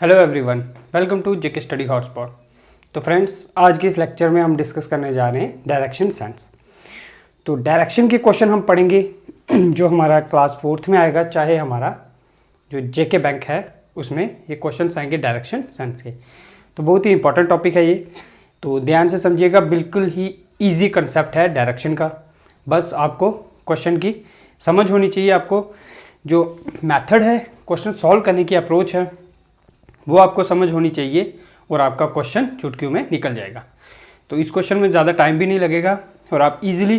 Hello everyone, welcome to JK study hotspot. तो friends, आज के इस लेक्चर में हम डिस्कस करने जा रहे हैं डायरेक्शन सेंस। तो डायरेक्शन के क्वेश्चन हम पढ़ेंगे जो हमारा क्लास 4th में आएगा, चाहे हमारा जो जेके बैंक है उसमें ये क्वेश्चन आएंगे डायरेक्शन सेंस के। तो बहुत ही इंपॉर्टेंट टॉपिक है ये, तो ध्यान से समझिएगा। बिल्कुल ही ईजी कंसेप्ट है डायरेक्शन का। बस आपको क्वेश्चन की समझ होनी चाहिए, आपको जो मेथड है क्वेश्चन सॉल्व करने की अप्रोच है वो आपको समझ होनी चाहिए और आपका क्वेश्चन चुटकियों में निकल जाएगा। तो इस क्वेश्चन में ज़्यादा टाइम भी नहीं लगेगा और आप इजीली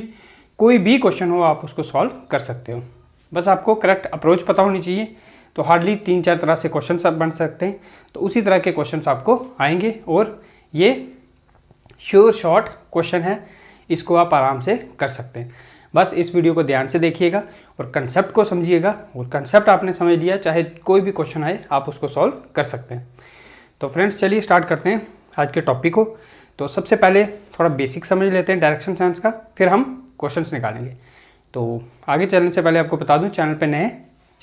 कोई भी क्वेश्चन हो आप उसको सॉल्व कर सकते हो। बस आपको करेक्ट अप्रोच पता होनी चाहिए। तो हार्डली 3-4 तरह से क्वेश्चन आप बन सकते हैं, तो उसी तरह के क्वेश्चन आपको आएंगे और ये शॉर्ट क्वेश्चन है, इसको आप आराम से कर सकते हैं। बस इस वीडियो को ध्यान से देखिएगा और कंसेप्ट को समझिएगा, और कंसेप्ट आपने समझ लिया, चाहे कोई भी क्वेश्चन आए आप उसको सॉल्व कर सकते हैं। तो फ्रेंड्स, चलिए स्टार्ट करते हैं आज के टॉपिक को। तो सबसे पहले थोड़ा बेसिक समझ लेते हैं डायरेक्शन सेंस का, फिर हम क्वेश्चंस निकालेंगे। तो आगे चलने से पहले आपको बता दूं, चैनल पर नए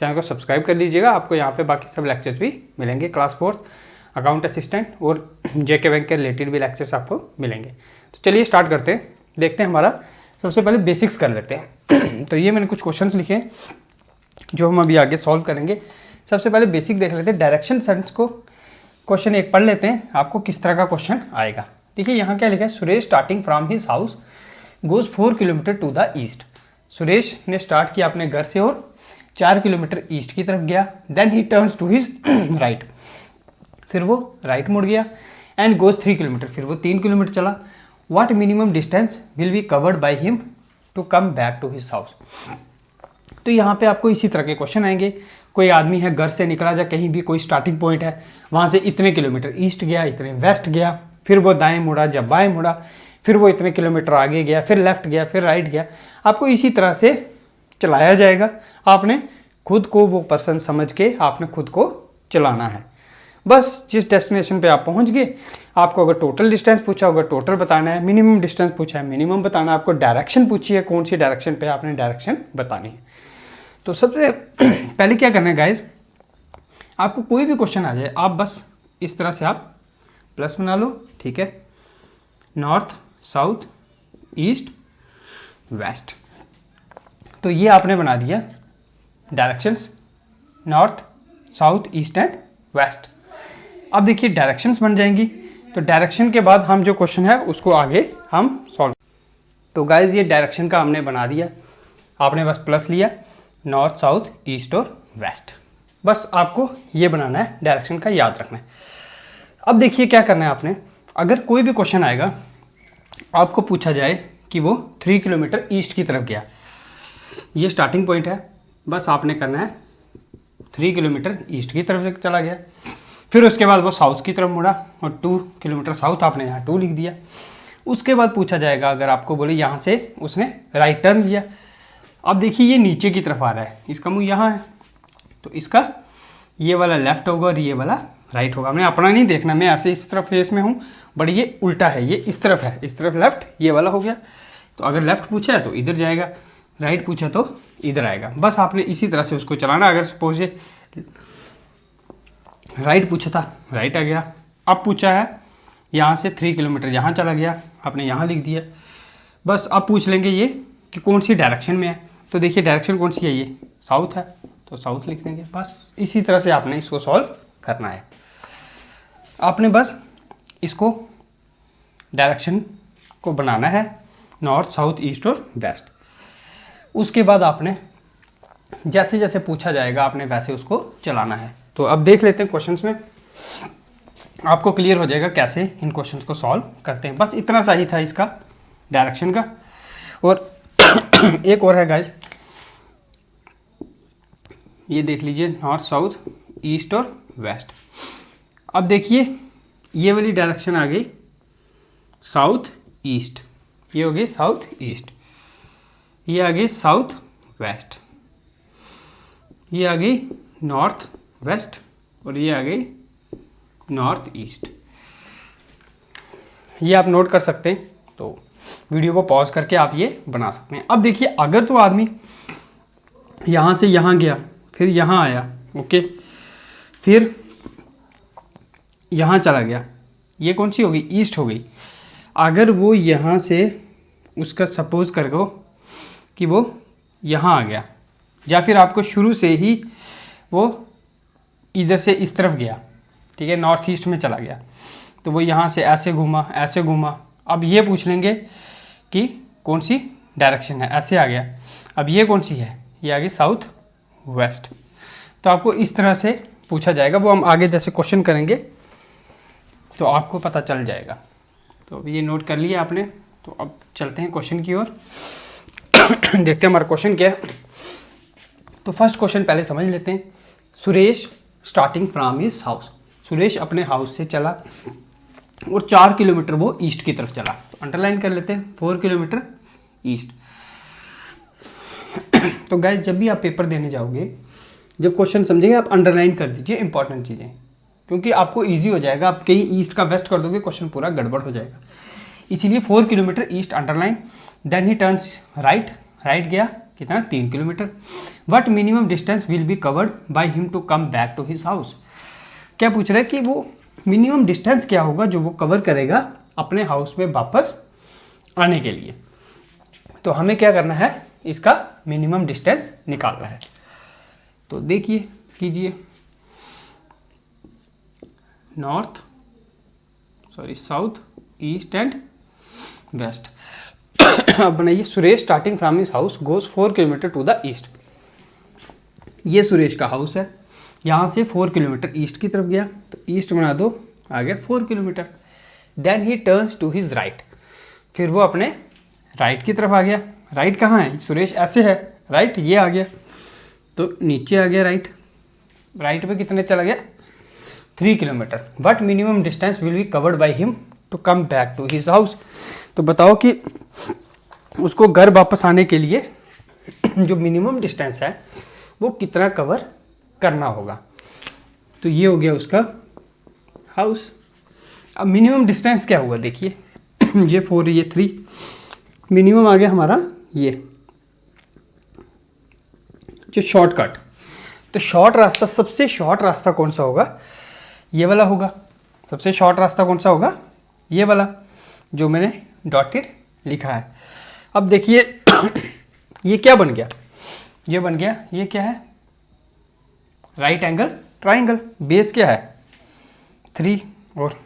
चैनल को सब्सक्राइब कर लीजिएगा। आपको यहाँ पे बाकी सब लेक्चर्स भी मिलेंगे, क्लास 4th, अकाउंट असिस्टेंट और जेके बैंक के रिलेटेड भी लेक्चर्स आपको मिलेंगे। तो चलिए स्टार्ट करते हैं, देखते हैं। हमारा सबसे पहले बेसिक्स कर लेते हैं। तो ये मैंने कुछ क्वेश्चंस लिखे हैं जो हम अभी आगे सॉल्व करेंगे। सबसे पहले बेसिक देख लेते हैं डायरेक्शन सेंस को। क्वेश्चन एक पढ़ लेते हैं, आपको किस तरह का क्वेश्चन आएगा। देखिए यहाँ क्या लिखा है, Suresh starting from his house goes 4 kilometre to the east. Suresh ने स्टार्ट किया अपने घर से और 4 किलोमीटर ईस्ट की तरफ गया। Then he turns to his right, फिर वो राइट मुड़ गया। एंड गोज 3 किलोमीटर, फिर वो 3 किलोमीटर चला। What minimum distance will be covered by him to come back to his house? तो यहाँ पे आपको इसी तरह के क्वेश्चन आएंगे। कोई आदमी है, घर से निकला जा, कहीं भी कोई स्टार्टिंग पॉइंट है, वहाँ से इतने किलोमीटर ईस्ट गया, इतने वेस्ट गया, फिर वो दाएं मुड़ा, जब बाएं मुड़ा, फिर वो इतने किलोमीटर आगे गया, फिर लेफ्ट गया, फिर राइट गया। आपको इसी तरह से चलाया जाएगा। आपने खुद को वो पर्सन समझ के आपने खुद को चलाना है। बस जिस डेस्टिनेशन पे आप पहुंच गए, आपको अगर टोटल डिस्टेंस पूछा होगा टोटल बताना है, मिनिमम डिस्टेंस पूछा है मिनिमम बताना है, आपको डायरेक्शन पूछी है कौन सी डायरेक्शन पे आपने डायरेक्शन बतानी है। तो सबसे पहले क्या करना है गाइज, आपको कोई भी क्वेश्चन आ जाए, आप बस इस तरह से आप प्लस बना लो, ठीक है। नॉर्थ, साउथ, ईस्ट, वेस्ट, तो ये आपने बना दिया directions, north, south, east and west. अब देखिए डायरेक्शंस बन जाएंगी। तो डायरेक्शन के बाद हम जो क्वेश्चन है उसको आगे हम सॉल्व। तो गाइज ये डायरेक्शन का हमने बना दिया, आपने बस प्लस लिया, नॉर्थ, साउथ, ईस्ट और वेस्ट। बस आपको ये बनाना है, डायरेक्शन का याद रखना है। अब देखिए क्या करना है आपने, अगर कोई भी क्वेश्चन आएगा, आपको पूछा जाए कि वो 3 किलोमीटर ईस्ट की तरफ गया, ये स्टार्टिंग पॉइंट है, बस आपने करना है 3 किलोमीटर ईस्ट की तरफ से चला गया, फिर उसके बाद वो साउथ की तरफ मुड़ा और 2 किलोमीटर साउथ, आपने यहाँ 2 लिख दिया। उसके बाद पूछा जाएगा, अगर आपको बोले यहाँ से उसने राइट टर्न लिया। अब देखिए ये नीचे की तरफ आ रहा है, इसका मुँह यहाँ है, तो इसका ये वाला लेफ्ट होगा और ये वाला राइट होगा। हमने अपना नहीं देखना, मैं ऐसे इस तरफ फेस में हूँ, बट ये उल्टा है, ये इस तरफ है, इस तरफ लेफ्ट, ये वाला हो गया। तो अगर लेफ्ट पूछा है तो इधर जाएगा, राइट पूछा तो इधर आएगा। बस आपने इसी तरह से उसको चलाना। अगर सपोज राइट पूछा था, राइट आ गया। अब पूछा है यहाँ से 3 किलोमीटर यहाँ चला गया, आपने यहाँ लिख दिया। बस अब पूछ लेंगे ये कि कौन सी डायरेक्शन में है। तो देखिए डायरेक्शन कौन सी है, ये साउथ है, तो साउथ लिख देंगे। बस इसी तरह से आपने इसको सॉल्व करना है। आपने बस इसको डायरेक्शन को बनाना है, नॉर्थ, साउथ, ईस्ट और वेस्ट। उसके बाद आपने जैसे जैसे पूछा जाएगा आपने वैसे उसको चलाना है। तो अब देख लेते हैं क्वेश्चंस में, आपको क्लियर हो जाएगा कैसे इन क्वेश्चंस को सॉल्व करते हैं। बस इतना सा ही था इसका डायरेक्शन का। और एक और है गाइस, ये देख लीजिए, नॉर्थ, साउथ, ईस्ट और वेस्ट। अब देखिए ये वाली डायरेक्शन आ गई साउथ ईस्ट, ये हो गई साउथ ईस्ट, ये आ गई साउथ वेस्ट, ये आ गई नॉर्थ वेस्ट और ये आ गई नॉर्थ ईस्ट। ये आप नोट कर सकते हैं। तो वीडियो को पॉज करके आप ये बना सकते हैं। अब देखिए अगर तो आदमी यहाँ से यहाँ गया, फिर यहाँ आया, ओके, फिर यहाँ चला गया, ये कौन सी हो गई, ईस्ट हो गई। अगर वो यहाँ से उसका सपोज कर गो कि वो यहाँ आ गया, या फिर आपको शुरू से ही वो इधर से इस तरफ गया, ठीक है, नॉर्थ ईस्ट में चला गया, तो वो यहाँ से ऐसे घूमा ऐसे घूमा। अब ये पूछ लेंगे कि कौन सी डायरेक्शन है, ऐसे आ गया। अब ये कौन सी है, ये आ गई साउथ वेस्ट। तो आपको इस तरह से पूछा जाएगा, वो हम आगे जैसे क्वेश्चन करेंगे तो आपको पता चल जाएगा। तो अब ये नोट कर लिया आपने। तो अब चलते हैं क्वेश्चन की ओर, देखते हैं हमारा क्वेश्चन क्या है। तो फर्स्ट क्वेश्चन पहले समझ लेते हैं। Suresh starting from his house, Suresh अपने हाउस से चला और 4 किलोमीटर वो ईस्ट की तरफ चला। तो अंडरलाइन कर लेते हैं 4 किलोमीटर ईस्ट। तो गाइस जब भी आप पेपर देने जाओगे, जब क्वेश्चन समझेंगे आप अंडरलाइन कर दीजिए इंपॉर्टेंट चीज़ें, क्योंकि आपको इजी हो जाएगा। आप कहीं ईस्ट का वेस्ट कर दोगे क्वेश्चन पूरा गड़बड़ हो जाएगा। इसीलिए 4 kilometre east underline. Then he turns right, right गया कितना, 3 kilometre. What minimum distance will be covered by him to come back to his house. क्या पूछ रहा है कि वो मिनिमम डिस्टेंस क्या होगा जो वो कवर करेगा अपने हाउस में वापस आने के लिए। तो हमें क्या करना है, इसका मिनिमम डिस्टेंस निकालना है। तो देखिए कीजिए, north south east and west. अब बनाइए, Suresh starting from his house goes 4 kilometre to the east. ये सुरेश का हाउस है, यहाँ से 4 किलोमीटर ईस्ट की तरफ गया, तो ईस्ट बना दो, आ गया 4 kilometre. Then he turns to his right, फिर वो अपने राइट की तरफ आ गया। राइट कहाँ है, सुरेश ऐसे है, राइट ये आ गया, तो नीचे आ गया राइट। राइट पे कितने चला गया, 3 kilometre. But minimum distance will be covered by him to come back to his house. तो बताओ कि उसको घर वापस आने के लिए जो मिनिमम डिस्टेंस है वो कितना कवर करना होगा। तो ये हो गया उसका हाउस। अब मिनिमम डिस्टेंस क्या हुआ देखिए, ये 4 ये 3, मिनिमम आ गया हमारा ये जो शॉर्टकट। तो शॉर्ट रास्ता, सबसे शॉर्ट रास्ता कौन सा होगा, ये वाला होगा। सबसे शॉर्ट रास्ता कौन सा होगा, ये वाला जो मैंने डॉटेड लिखा है। अब देखिए ये क्या बन गया, ये बन गया, ये क्या है, राइट एंगल ट्राइंगल। बेस क्या है 3 और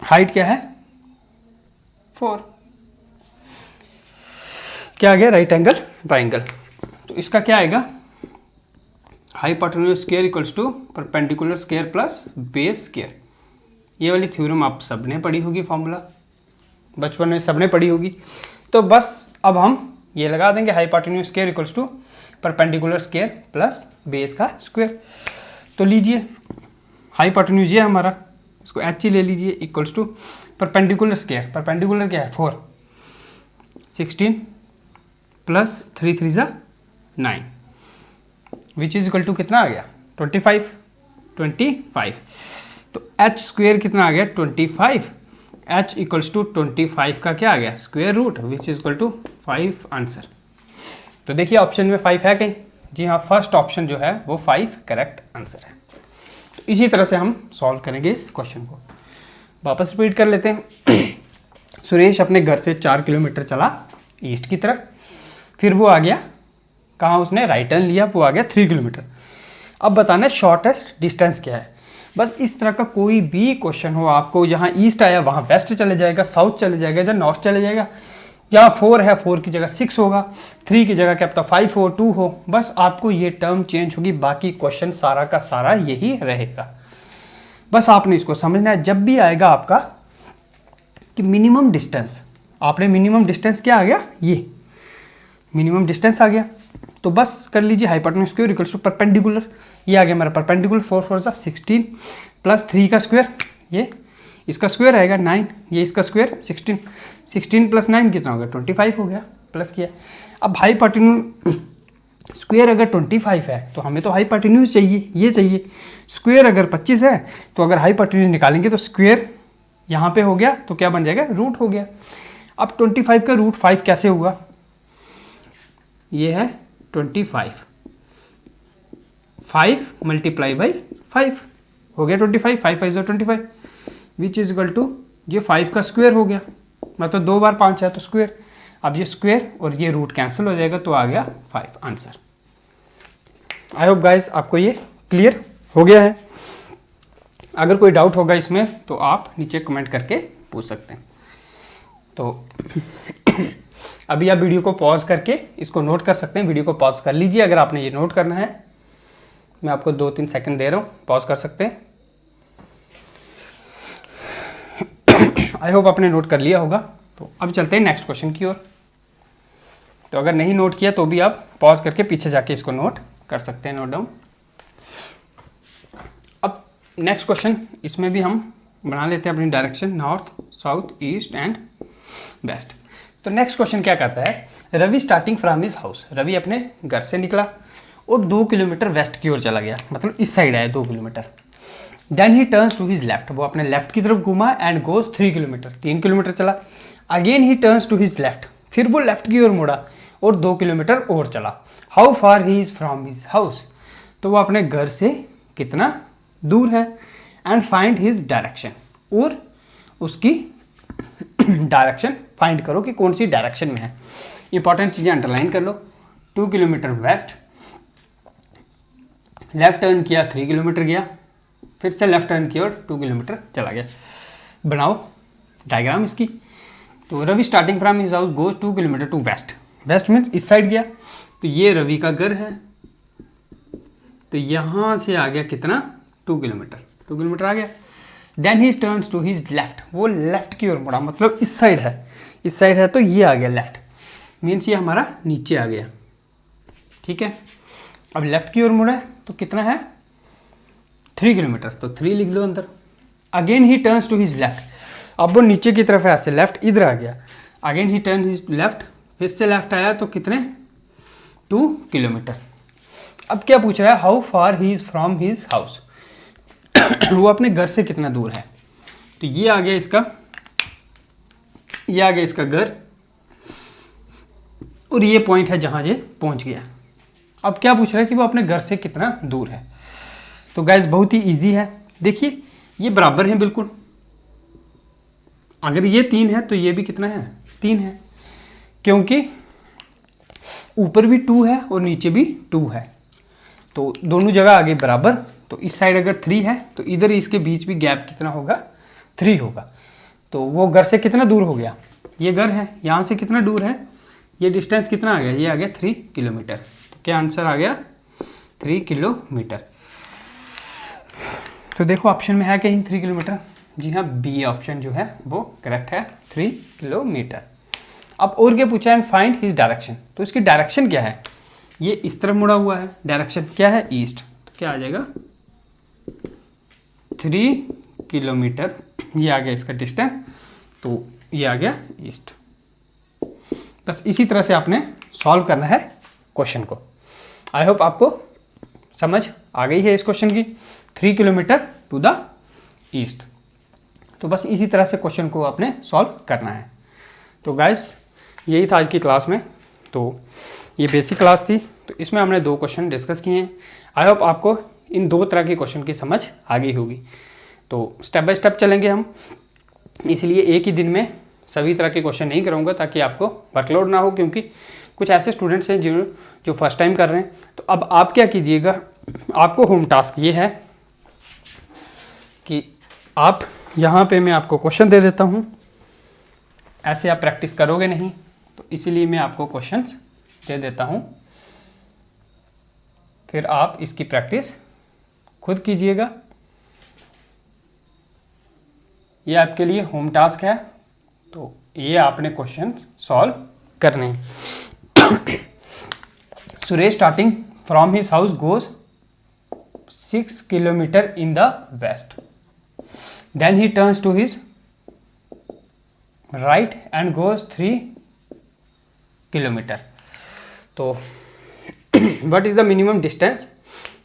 हाइट क्या है 4। क्या आ गया, राइट एंगल ट्राइंगल। तो इसका क्या आएगा, hypotenuse square equals to perpendicular square plus base square. ये वाली थ्योरम आप सबने पढ़ी होगी, फॉर्मूला बचपन में सबने पढ़ी होगी। तो बस अब हम ये लगा देंगे, hypotenuse square equals to perpendicular square plus base का स्क्वायर। तो लीजिए हाइपोटेन्यूज ये हमारा, इसको एच ही ले लीजिए, equals to perpendicular square, perpendicular क्या है 4, 16 प्लस 3 3 ज़ा 9 विच इज इक्वल टू कितना आ गया 25। तो एच स्क्वेयर कितना आ गया 25, एच इक्वल्स टू 25 का क्या आ गया square root which is equal to 5 answer. तो देखिए ऑप्शन में 5 है कहीं, जी हाँ, फर्स्ट ऑप्शन जो है वो 5 करेक्ट आंसर है। तो इसी तरह से हम सॉल्व करेंगे इस क्वेश्चन को। वापस रिपीट कर लेते हैं। सुरेश अपने घर से 4 किलोमीटर चला ईस्ट की तरफ, फिर वो आ गया कहाँ, उसने राइट टर्न लिया, वो आ गया 3 किलोमीटर। अब बताना है शॉर्टेस्ट डिस्टेंस क्या है। बस इस तरह का कोई भी क्वेश्चन हो, आपको यहाँ ईस्ट आया वहाँ वेस्ट चले जाएगा, साउथ चले जाएगा, जहाँ नॉर्थ चले जाएगा, जहाँ 4 है 4 की जगह 6 होगा, 3 की जगह क्या पता 5 हो 2 हो, बस आपको ये टर्म चेंज होगी, बाकी क्वेश्चन सारा का सारा यही रहेगा। बस आपने इसको समझना है। जब भी आएगा आपका कि मिनिमम डिस्टेंस, आपने मिनिमम डिस्टेंस क्या आ गया, ये मिनिमम डिस्टेंस आ गया, तो बस कर लीजिए hypotenuse square equals to perpendicular, ये आ गया मेरा परपेंडिकुलर 4 4 सा 16 प्लस 3 का स्क्वायर, ये इसका स्क्वायर आएगा 9, ये इसका स्क्वायर 16, 16 प्लस 9 कितना हो गया 25 हो गया, प्लस किया। अब हाइपोटेन्यूज स्क्वायर अगर 25 है तो हमें तो हाइपोटेन्यूज चाहिए, ये चाहिए। स्क्वायर अगर 25 है तो अगर हाइपोटेन्यूज निकालेंगे तो स्क्वायर यहाँ पे हो गया, तो क्या बन जाएगा रूट हो गया। अब 25 का रूट 5 कैसे हुआ, ये है 25, 5 मल्टीप्लाई बाई 5, हो गया 25, 5 5 25, विच इज इक्वल टू ये 5 का स्क्वायर हो गया, मतलब 2 बार 5 है तो स्क्वायर। अब ये स्क्वायर और ये रूट कैंसिल हो जाएगा तो आ गया 5 आंसर। आई होप गाइस आपको ये क्लियर हो गया है। अगर कोई डाउट होगा इसमें तो आप नीचे कमेंट करके पूछ सकते हैं। तो अभी आप वीडियो को पॉज करके इसको नोट कर सकते हैं। वीडियो को पॉज कर लीजिए अगर आपने ये नोट करना है। मैं आपको 2-3 सेकंड दे रहा हूँ, पॉज कर सकते हैं। आई होप आपने नोट कर लिया होगा। तो अब चलते हैं नेक्स्ट क्वेश्चन की ओर। तो अगर नहीं नोट किया तो भी आप पॉज करके पीछे जाके इसको नोट कर सकते हैं, नोट डाउन। अब नेक्स्ट क्वेश्चन, इसमें भी हम बना लेते हैं अपनी direction north, south, east and west. तो नेक्स्ट क्वेश्चन क्या कहता है, Ravi starting from his house, Ravi अपने घर से निकला और 2 किलोमीटर वेस्ट की ओर चला गया, मतलब इस साइड है 2 kilometre. Then he turns to his left, वो अपने लेफ्ट की तरफ घूमा एंड गोज 3 किलोमीटर, 3 किलोमीटर चला। Again he turns to his left, फिर वो लेफ्ट की ओर मुड़ा और 2 किलोमीटर और चला। How far he is from his house, तो वो अपने घर से कितना दूर है। एंड फाइंड हिज डायरेक्शन, और उसकी डायरेक्शन फाइंड करो कि कौन सी डायरेक्शन में है। इंपॉर्टेंट चीज़ें अंडरलाइन कर लो। 2 किलोमीटर वेस्ट, लेफ्ट टर्न किया 3 किलोमीटर गया, फिर से लेफ्ट टर्न किया और 2 किलोमीटर चला गया। बनाओ डायग्राम इसकी। तो Ravi starting from his house goes 2 kilometre to west, west means इस साइड गया, तो ये रवि का घर है। तो यहाँ से आ गया कितना 2 किलोमीटर, 2 किलोमीटर आ गया। Then he turns to his left, वो लेफ्ट की ओर मुड़ा, मतलब इस साइड है, इस साइड है तो ये आ गया लेफ्ट, मीन्स ये हमारा नीचे आ गया। ठीक है, अब लेफ्ट की ओर मुड़ा है तो कितना है 3 किलोमीटर, तो 3 लिख लो अंदर। Again he turns to his left, अब वो नीचे की तरफ है ऐसे, लेफ्ट इधर आ गया। अगेन ही टर्न हिज लेफ्ट, फिर से लेफ्ट आया तो कितने 2 किलोमीटर। अब क्या पूछ रहा है, how far he is from his house, वो अपने घर से कितना दूर है। तो ये आ गया इसका, ये आ गया इसका घर, और ये पॉइंट है जहां ये पहुंच गया। अब क्या पूछ रहा है कि वो अपने घर से कितना दूर है। तो गाइस बहुत ही इजी है, देखिए ये बराबर है बिल्कुल। अगर ये 3 है तो ये भी कितना है 3 है, क्योंकि ऊपर भी 2 है और नीचे भी 2 है, तो दोनों जगह आगे बराबर। तो इस साइड अगर 3 है तो इधर इसके बीच भी गैप कितना होगा 3 होगा। तो वो घर से कितना दूर हो गया, ये घर है, यहाँ से कितना दूर है, ये डिस्टेंस कितना आ गया, ये आ गया 3 किलोमीटर। तो क्या आंसर आ गया 3 किलोमीटर। तो देखो ऑप्शन में है कहीं 3 किलोमीटर, जी हाँ बी ऑप्शन जो है वो करेक्ट है 3 किलोमीटर। अब और क्या पूछा है, फाइंड हिज डायरेक्शन, तो इसकी डायरेक्शन क्या है, ये इस तरफ मुड़ा हुआ है, डायरेक्शन क्या है ईस्ट, तो क्या आ जाएगा 3 किलोमीटर, ये आ गया इसका डिस्टेंस, तो ये आ गया ईस्ट। बस इसी तरह से आपने सॉल्व करना है क्वेश्चन को। आई होप आपको समझ आ गई है इस क्वेश्चन की, 3 किलोमीटर टू द ईस्ट। तो बस इसी तरह से क्वेश्चन को आपने सॉल्व करना है। तो गाइस यही था आज की क्लास में। तो ये बेसिक क्लास थी, तो इसमें हमने 2 क्वेश्चन डिस्कस किए हैं। आई होप आपको इन 2 तरह के क्वेश्चन की समझ आ गई होगी। तो स्टेप बाय स्टेप चलेंगे हम, इसलिए एक ही दिन में सभी तरह के क्वेश्चन नहीं कराऊंगा ताकि आपको वर्कलोड ना हो, क्योंकि कुछ ऐसे स्टूडेंट्स हैं जो फर्स्ट टाइम कर रहे हैं। तो अब आप क्या कीजिएगा, आपको होम टास्क ये है कि आप यहाँ पे मैं आपको क्वेश्चन दे देता हूँ, ऐसे आप प्रैक्टिस करोगे नहीं, तो इसीलिए मैं आपको क्वेश्चन दे देता हूँ, फिर आप इसकी प्रैक्टिस खुद कीजिएगा। ये आपके लिए होम टास्क है, तो ये आपने क्वेश्चन सॉल्व करने हैं। Suresh starting from his house goes 6 kilometre in the west, then he turns to his right and goes 3 kilometre. तो what is the minimum distance,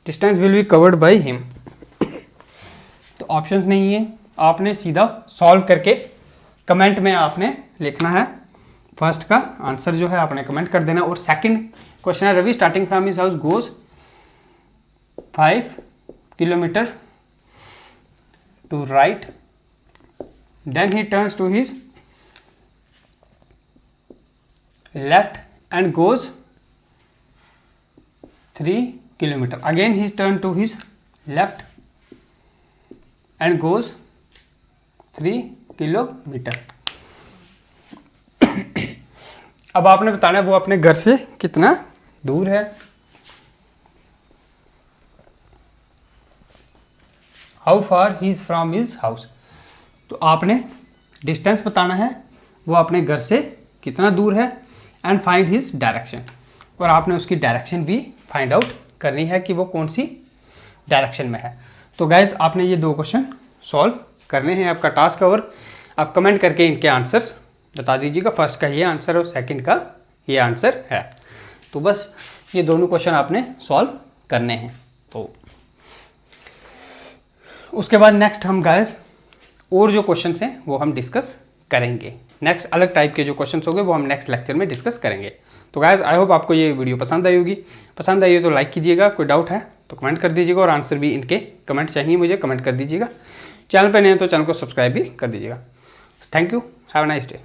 distance will be covered by him. तो options नहीं है, आपने सीधा solve करके comment में आपने लिखना है। फर्स्ट का आंसर जो है आपने कमेंट कर देना, और सेकंड क्वेश्चन है Ravi starting from his house goes 5 kilometre to right, then he turns to his left and goes 3 kilometer. Again he turns to his left and goes 3 kilometer. अब आपने बताना है वो अपने घर से कितना दूर है. How far he is from his house. तो आपने डिस्टेंस बताना है वो अपने घर से कितना दूर है एंड फाइंड हिज डायरेक्शन. और आपने उसकी डायरेक्शन भी फाइंड आउट करनी है कि वो कौन सी डायरेक्शन में है. तो गाइज आपने ये 2 क्वेश्चन सॉल्व करने हैं. आपका टास्क और आप कमेंट करके इनके आंसर्स बता दीजिएगा. फर्स्ट का ये आंसर और सेकंड का ये आंसर है. तो बस ये दोनों क्वेश्चन आपने सॉल्व करने हैं. तो उसके बाद नेक्स्ट हम गाइस और जो क्वेश्चंस हैं वो हम डिस्कस करेंगे. नेक्स्ट अलग टाइप के जो क्वेश्चंस होंगे वो हम नेक्स्ट लेक्चर में डिस्कस करेंगे. तो गाइस आई होप आपको ये वीडियो पसंद आई होगी. पसंद आई हो तो लाइक कीजिएगा. कोई डाउट है तो कमेंट कर दीजिएगा और आंसर भी इनके कमेंट चाहिए मुझे, कमेंट कर दीजिएगा. चैनल पर नए हैं तो चैनल को सब्सक्राइब भी कर दीजिएगा. Thank you. Have a nice day.